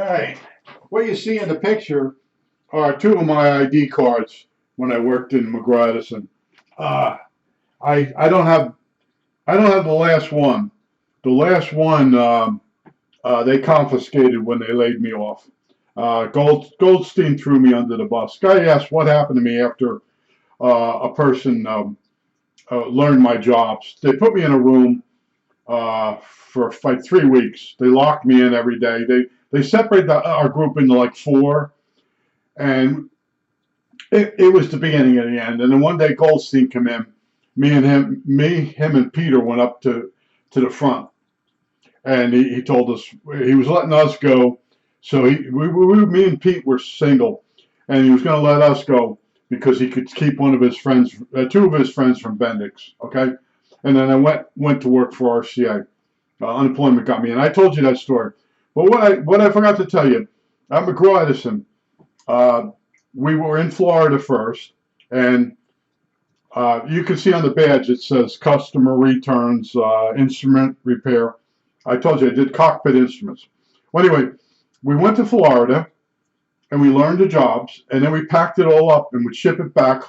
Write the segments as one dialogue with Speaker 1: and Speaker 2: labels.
Speaker 1: Alright, what you see in the picture are two of my ID cards when I worked in McGraw Edison. Uh, I don't have the last one. The last one they confiscated when they laid me off. Goldstein threw me under the bus. Guy asked what happened to me after a person learned my jobs. They put me in a room for like 3 weeks. They locked me in every day. They separated our group into like four, and it was the beginning of the end. And then one day Goldstein came in. Him and Peter went up to the front, and he told us he was letting us go. So me and Pete were single, and he was going to let us go because he could keep one of his friends, two of his friends from Bendix. Okay, and then I went to work for RCA. Unemployment got me, and I told you that story. But what I forgot to tell you, at McGraw Edison, uh, we were in Florida first, and you can see on the badge it says customer returns, instrument repair. I told you I did cockpit instruments. Well, anyway, we went to Florida and we learned the jobs, and then we packed it all up and would ship it back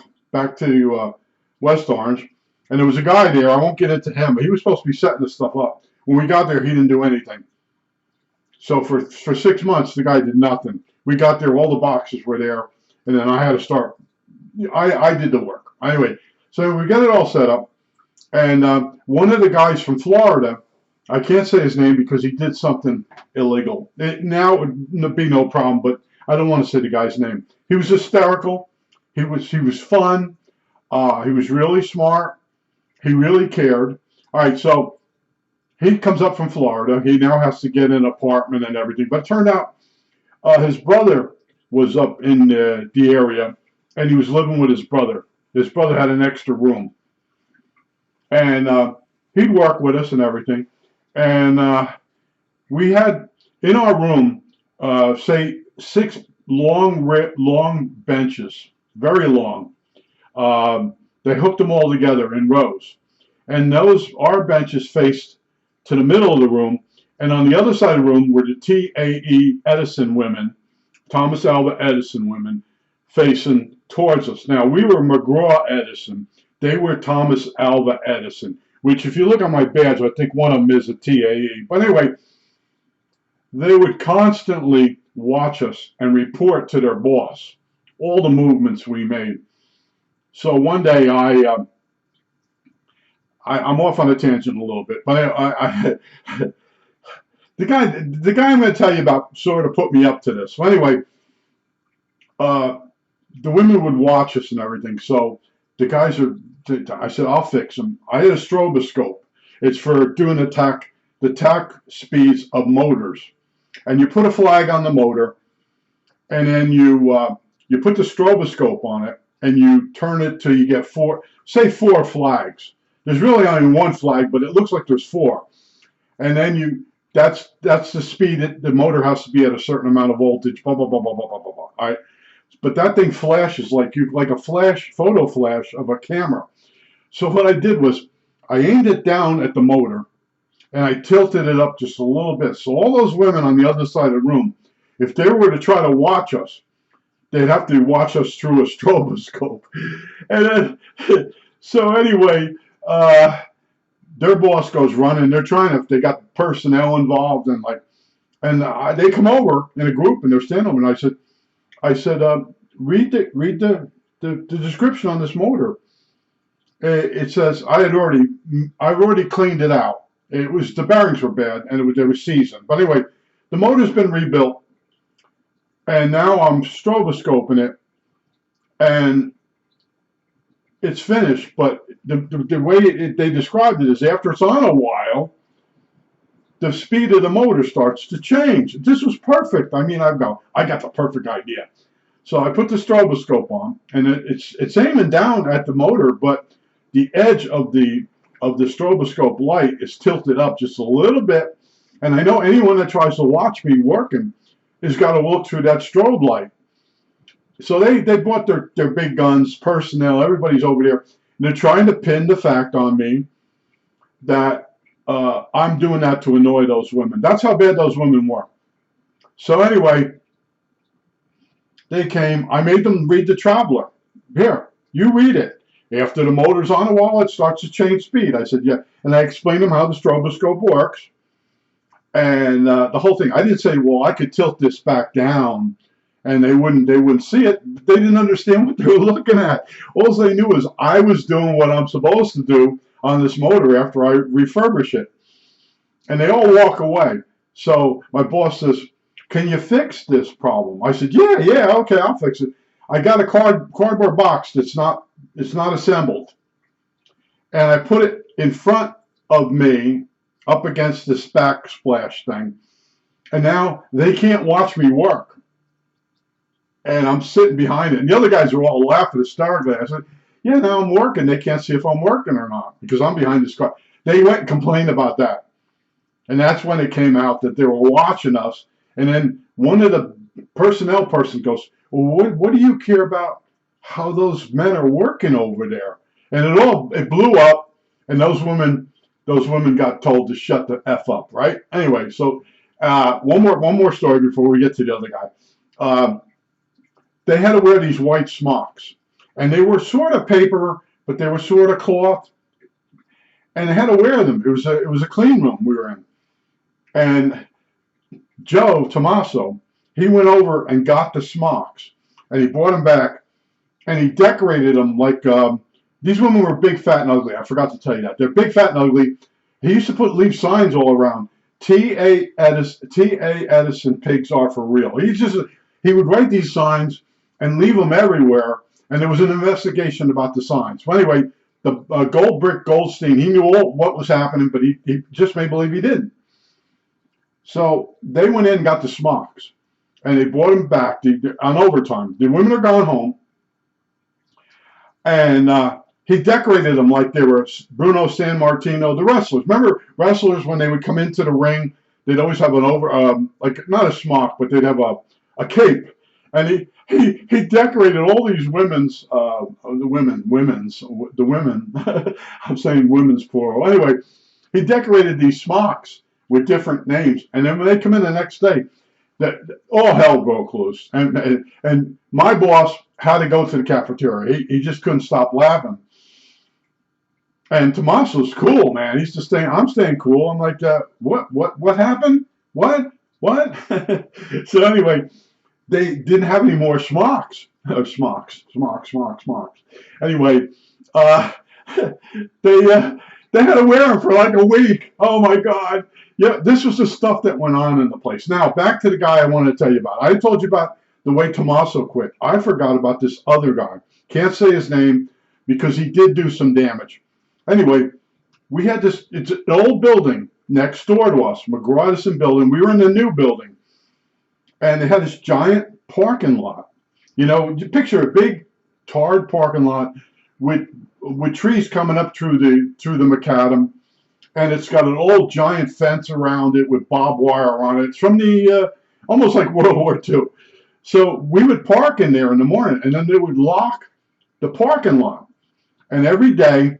Speaker 1: to West Orange. And there was a guy there. I won't get into him, but he was supposed to be setting this stuff up. When we got there, he didn't do anything. So for 6 months, the guy did nothing. We got there, all the boxes were there, and then I had to start. I did the work. Anyway, so we got it all set up, and one of the guys from Florida, I can't say his name because he did something illegal. Now it would be no problem, but I don't want to say the guy's name. He was hysterical. He was fun. He was really smart. He really cared. All right, so he comes up from Florida. He now has to get an apartment and everything. But it turned out his brother was up in the area, and he was living with his brother. His brother had an extra room. And he'd work with us and everything. And we had in our room, say, 6 long benches, very long. They hooked them all together in rows. And our benches faced to the middle of the room, and on the other side of the room were the TAE Edison women, Thomas Alva Edison women, facing towards us. Now, we were McGraw Edison. They were Thomas Alva Edison, which if you look on my badge, I think one of them is a TAE. But anyway, they would constantly watch us and report to their boss all the movements we made. So one day I'm off on a tangent a little bit, but the guy I'm going to tell you about sort of put me up to this. So anyway, the women would watch us and everything. So the guys I said, I'll fix them. I had a stroboscope. It's for doing the tach speeds of motors. And you put a flag on the motor, and then you put the stroboscope on it, and you turn it till you get four flags. There's really only one flag, but it looks like there's 4. And then that's the speed the motor has to be at a certain amount of voltage, blah, blah, blah, blah, blah, blah, blah, blah. All right. But that thing flashes like a photo flash of a camera. So what I did was I aimed it down at the motor, and I tilted it up just a little bit. So all those women on the other side of the room, if they were to try to watch us, they'd have to watch us through a stroboscope. And then, so anyway, their boss goes running. They're they got personnel involved, and they come over in a group, and they're standing over, and I said, read the description on this motor. It says I've already cleaned it out. The bearings were bad, and they were seasoned. But anyway, the motor's been rebuilt, and now I'm stroboscoping it, and it's finished. But the way they described it is after it's on a while, the speed of the motor starts to change. This was perfect. I mean, I got the perfect idea. So I put the stroboscope on, and it's aiming down at the motor, but the edge of the stroboscope light is tilted up just a little bit. And I know anyone that tries to watch me working has got to look through that strobe light. So they brought their big guns, personnel, everybody's over there, and they're trying to pin the fact on me that I'm doing that to annoy those women. That's how bad those women were. So anyway, they came. I made them read the Traveler. Here, you read it. After the motor's on the wall, it starts to change speed. I said, yeah. And I explained them how the stroboscope works. And the whole thing. I didn't say, well, I could tilt this back down and they wouldn't see it. They didn't understand what they were looking at. All they knew was I was doing what I'm supposed to do on this motor after I refurbish it. And they all walk away. So my boss says, can you fix this problem? I said, yeah, okay, I'll fix it. I got a cardboard box that's not assembled. And I put it in front of me up against this backsplash thing. And now they can't watch me work. And I'm sitting behind it. And the other guys are all laughing hysterically. I said, yeah, now I'm working. They can't see if I'm working or not because I'm behind this car. They went and complained about that. And that's when it came out that they were watching us. And then one of the personnel person goes, well, what do you care about how those men are working over there? And it blew up. And those women got told to shut the F up, right? Anyway, so one more story before we get to the other guy. They had to wear these white smocks, and they were sort of paper, but they were sort of cloth, and they had to wear them. It was a clean room we were in, and Joe Tommaso, he went over and got the smocks, and he brought them back, and he decorated them like these women were big, fat, and ugly. I forgot to tell you that. They're big, fat, and ugly. He used to leave signs all around. T.A. Edison pigs are for real. He would write these signs and leave them everywhere, and there was an investigation about the signs. Well, anyway, the Goldbrick Goldstein, he knew what was happening, but he just made believe he didn't. So they went in and got the smocks, and they brought them back on overtime. The women are gone home, and he decorated them like they were Bruno Sammartino, the wrestlers. Remember wrestlers, when they would come into the ring, they'd always have an like not a smock, but they'd have a cape. And he decorated all these women's, the women, I'm saying women's plural. Anyway, he decorated these smocks with different names. And then when they come in the next day, all hell broke loose. And my boss had to go to the cafeteria. He just couldn't stop laughing. And Tommaso's cool, man. He's just saying, I'm staying cool. I'm like, what happened? What? So anyway, they didn't have any more smocks. Smocks. Anyway, they had to wear them for like a week. Oh my God. Yeah, this was the stuff that went on in the place. Now, back to the guy I want to tell you about. I told you about the way Tommaso quit. I forgot about this other guy. Can't say his name because he did do some damage. Anyway, we had it's an old building next door to us, McGraw-Edison building. We were in the new building. And they had this giant parking lot. You know, you picture a big tarred parking lot with trees coming up through the macadam, and it's got an old giant fence around it with barbed wire on it. It's from the almost like World War II. So we would park in there in the morning, and then they would lock the parking lot. And every day,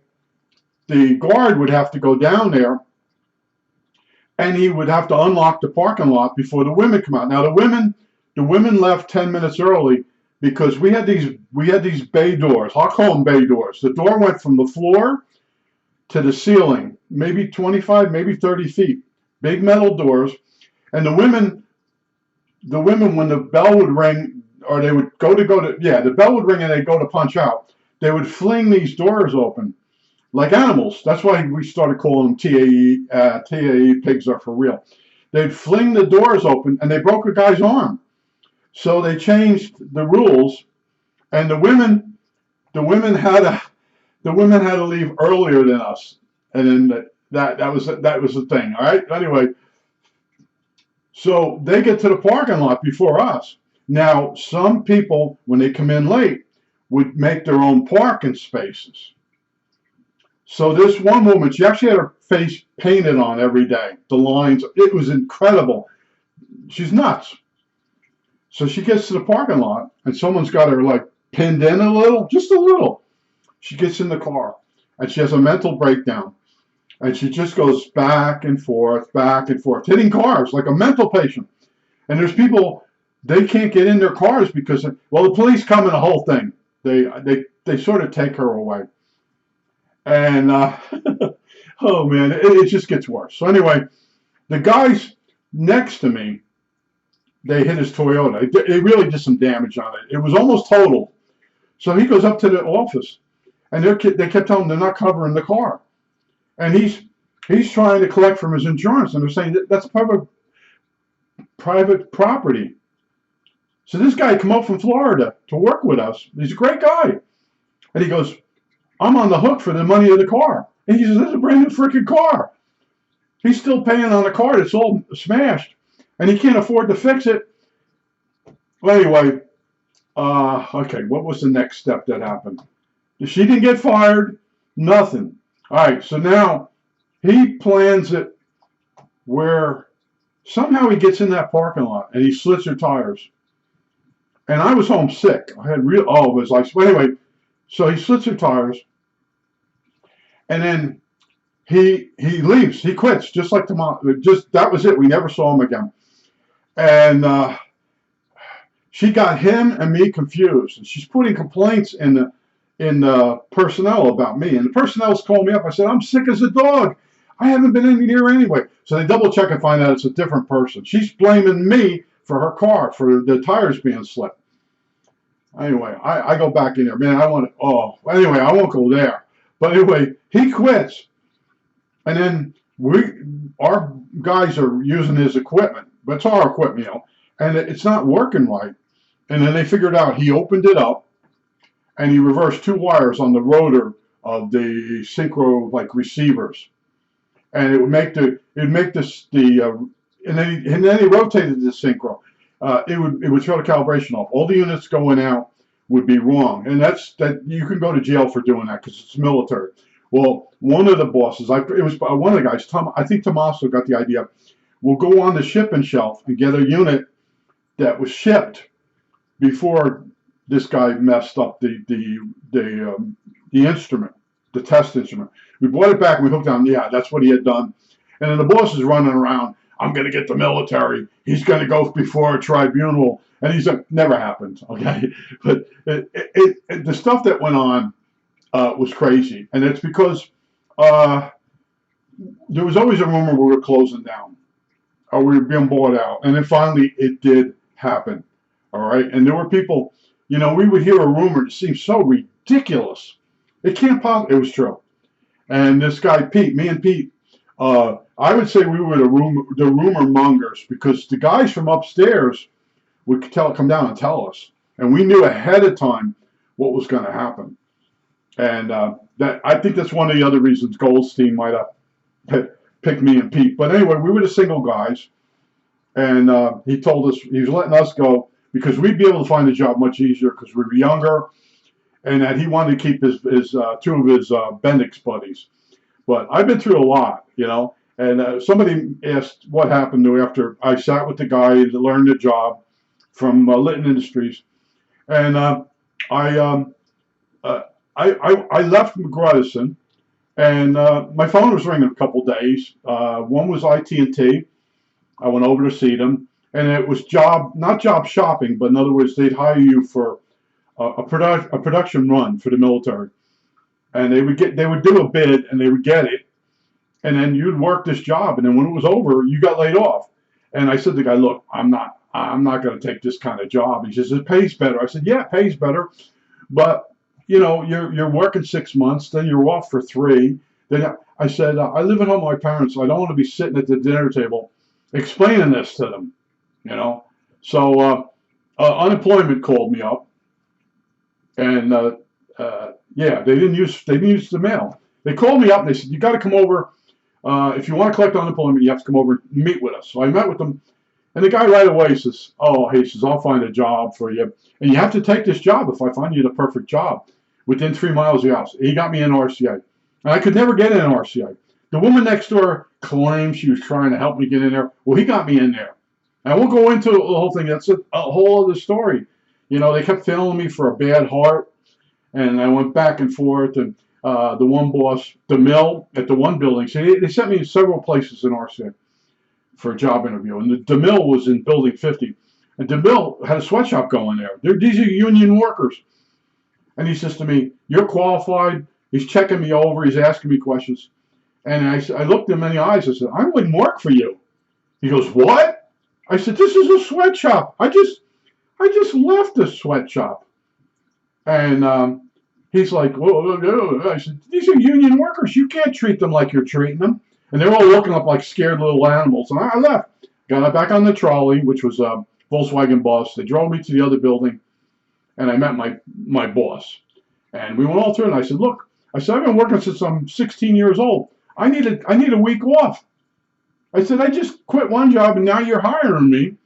Speaker 1: the guard would have to go down there, and he would have to unlock the parking lot before the women come out. Now the women left 10 minutes early because we had these bay doors. I'll call them bay doors. The door went from the floor to the ceiling, maybe 25, maybe 30 feet. Big metal doors. And the women, when the bell would ring, or they would the bell would ring and they'd go to punch out, they would fling these doors open like animals. That's why we started calling them TAE, pigs are for real. They'd fling the doors open and they broke a guy's arm. So they changed the rules, and the women had to leave earlier than us. And then that was the thing. All right. Anyway, so they get to the parking lot before us. Now, some people, when they come in late, would make their own parking spaces. So this one woman, she actually had her face painted on every day. The lines, it was incredible. She's nuts. So she gets to the parking lot, and someone's got her like pinned in a little, just a little. She gets in the car, and she has a mental breakdown. And she just goes back and forth, hitting cars like a mental patient. And there's people, they can't get in their cars because, well, the police come in the whole thing. They sort of take her away. And, oh man, it just gets worse. So anyway, the guys next to me, they hit his Toyota. It really did some damage on it. It was almost total. So he goes up to the office, and they kept telling him they're not covering the car. And he's trying to collect from his insurance, and they're saying that's private property. So this guy come up from Florida to work with us. He's a great guy. And he goes, I'm on the hook for the money of the car. And he says, that's a brand new freaking car. He's still paying on a car that's all smashed. And he can't afford to fix it. Well, anyway, okay, what was the next step that happened? She didn't get fired, nothing. All right, so now he plans it where somehow he gets in that parking lot and he slits her tires. And I was home sick. I had it was like, well, anyway, so he slits her tires. And then he leaves. He quits, just like tomorrow. That was it. We never saw him again. And she got him and me confused. And she's putting complaints in the personnel about me. And the personnel's called me up. I said, I'm sick as a dog. I haven't been in here anyway. So they double check and find out it's a different person. She's blaming me for her car, for the tires being slit. Anyway, I go back in there. Man, anyway, I won't go there. But anyway, he quits. And then our guys are using his equipment. But it's our equipment, and it's not working right. And then they figured out he opened it up, and he reversed 2 wires on the rotor of the synchro receivers, and it would make and then he rotated the synchro. It would throw the calibration off. All the units going out would be wrong, and that you can go to jail for doing that because it's military. Well, one of the bosses, it was one of the guys, I think Tommaso got the idea. We'll go on the shipping shelf and get a unit that was shipped before this guy messed up the instrument, the test instrument. We brought it back and we hooked on. Yeah, that's what he had done. And then the boss is running around. I'm going to get the military. He's going to go before a tribunal. And he's like, never happened. Okay, but the stuff that went on was crazy, and it's because there was always a rumor we were closing down. Or we were being bought out. And then finally, it did happen. All right? And there were people, we would hear a rumor that seemed so ridiculous. It can't possibly, it was true. And this guy, Pete, me and Pete, I would say we were the rumor mongers because the guys from upstairs would come down and tell us. And we knew ahead of time what was going to happen. And I think that's one of the other reasons Goldstein might have picked me and Pete. But anyway, we were the single guys, and he told us he was letting us go because we'd be able to find a job much easier because we were younger, and that he wanted to keep his 2 of his Bendix buddies. But I've been through a lot, and somebody asked what happened to after I sat with the guy to learn the job from Litton Industries, and I left McGraw-Edison. And my phone was ringing a couple days. One was IT&T. I went over to see them, and it was not job shopping, but in other words, they'd hire you for a production run for the military, and they would do a bid, and they would get it, and then you'd work this job, and then when it was over, you got laid off. And I said to the guy, look, I'm not going to take this kind of job. He says it pays better. I said, yeah, it pays better, but you're working 6 months, then you're off for 3. Then I said, I live at home with my parents, so I don't want to be sitting at the dinner table explaining this to them, So unemployment called me up, and yeah, they didn't use the mail. They called me up and they said, you got to come over. If you want to collect unemployment, you have to come over and meet with us. So I met with them, and the guy right away says, I'll find a job for you. And you have to take this job if I find you the perfect job within 3 miles of your house. He got me in RCA. And I could never get in RCA. The woman next door claimed she was trying to help me get in there. Well, he got me in there. And I won't go into the whole thing. That's a whole other story. They kept failing me for a bad heart. And I went back and forth. And the one boss, the mill at the one building, so they sent me several places in RCA. for a job interview, and the DeMille was in Building 50, and DeMille had a sweatshop going there. These are union workers, and he says to me, "You're qualified." He's checking me over. He's asking me questions, and I looked him in the eyes. I said, "I wouldn't work for you." He goes, "What?" I said, "This is a sweatshop. I just left the sweatshop." And he's like, "Whoa." I said, "These are union workers. You can't treat them like you're treating them." And they're all looking up like scared little animals. And I left. Got back on the trolley, which was a Volkswagen bus. They drove me to the other building, and I met my boss. And we went all through, and I said, "Look," I said, "I've been working since I'm 16 years old. I need a week off." I said, "I just quit one job, and now you're hiring me."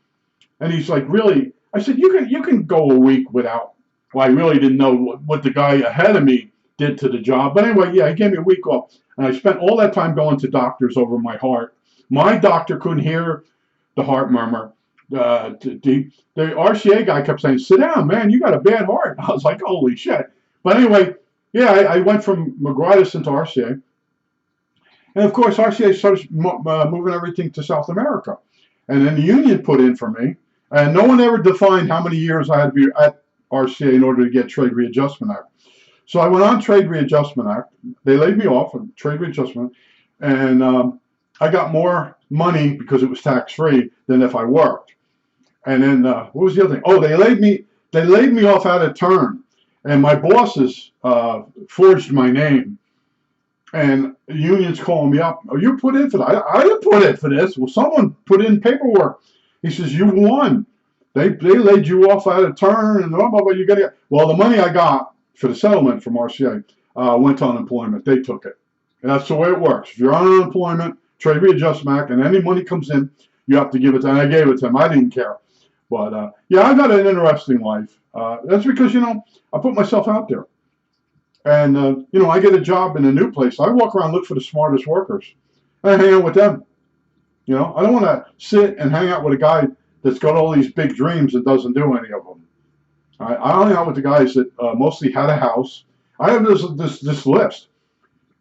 Speaker 1: And he's like, "Really?" I said, You can go a week without." Well, I really didn't know what the guy ahead of me did to the job. But anyway, yeah, he gave me a week off. And I spent all that time going to doctors over my heart. My doctor couldn't hear the heart murmur. The RCA guy kept saying, "Sit down, man, you got a bad heart." I was like, holy shit. But anyway, yeah, I went from McGraw-Edison to RCA. And of course, RCA started moving everything to South America. And then the union put in for me. And no one ever defined how many years I had to be at RCA in order to get Trade Readjustment Act. So I went on Trade Readjustment Act. They laid me off on Trade Readjustment. And I got more money because it was tax-free than if I worked. And then what was the other thing? Oh, they laid me off out of turn. And my bosses forged my name. And the union's calling me up. "Oh, you put in for that." I didn't put in for this. Well, someone put in paperwork. He says, "You won. They laid you off out of turn, and blah, blah, blah, you got to." Well, the money I got for the settlement from RCA went to unemployment. They took it. And that's the way it works. If you're on unemployment, Trade Readjustment Act, and any money comes in, you have to give it to them. And I gave it to them. I didn't care. But yeah, I've had an interesting life. That's because, I put myself out there. And, I get a job in a new place. I walk around, look for the smartest workers. And I hang out with them. I don't want to sit and hang out with a guy that's got all these big dreams and doesn't do any of them. I hang out with the guys that mostly had a house. I have this list.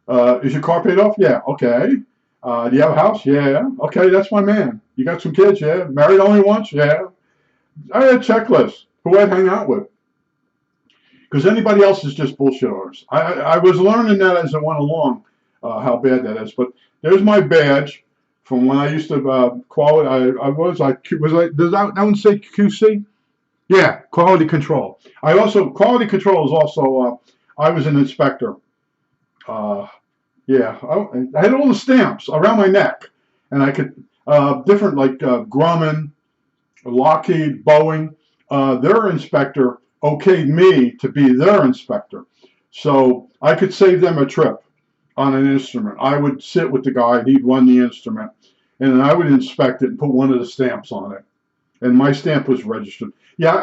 Speaker 1: Is your car paid off? Yeah. Okay. Do you have a house? Yeah. Okay, that's my man. You got some kids? Yeah. Married only once? Yeah. I had a checklist. Who I'd hang out with. Because anybody else is just bullshitters. I was learning that as I went along, how bad that is. But there's my badge from when I used to quality. Does that one say QC? Yeah, quality control. Quality control is also. I was an inspector. Yeah, I had all the stamps around my neck, and I could different like Grumman, Lockheed, Boeing. Their inspector okayed me to be their inspector. So I could save them a trip on an instrument. I would sit with the guy, he'd run the instrument, and then I would inspect it and put one of the stamps on it. And my stamp was registered. Yeah,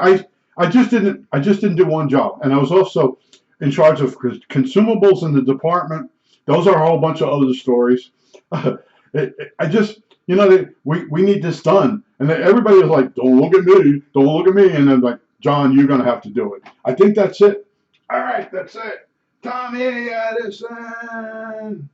Speaker 1: I just didn't do one job. And I was also in charge of consumables in the department. Those are a whole bunch of other stories. We need this done. And everybody was like, "Don't look at me, don't look at me." And then like, "John, you're going to have to do it." I think that's it. All right, that's it. Tommy Edison.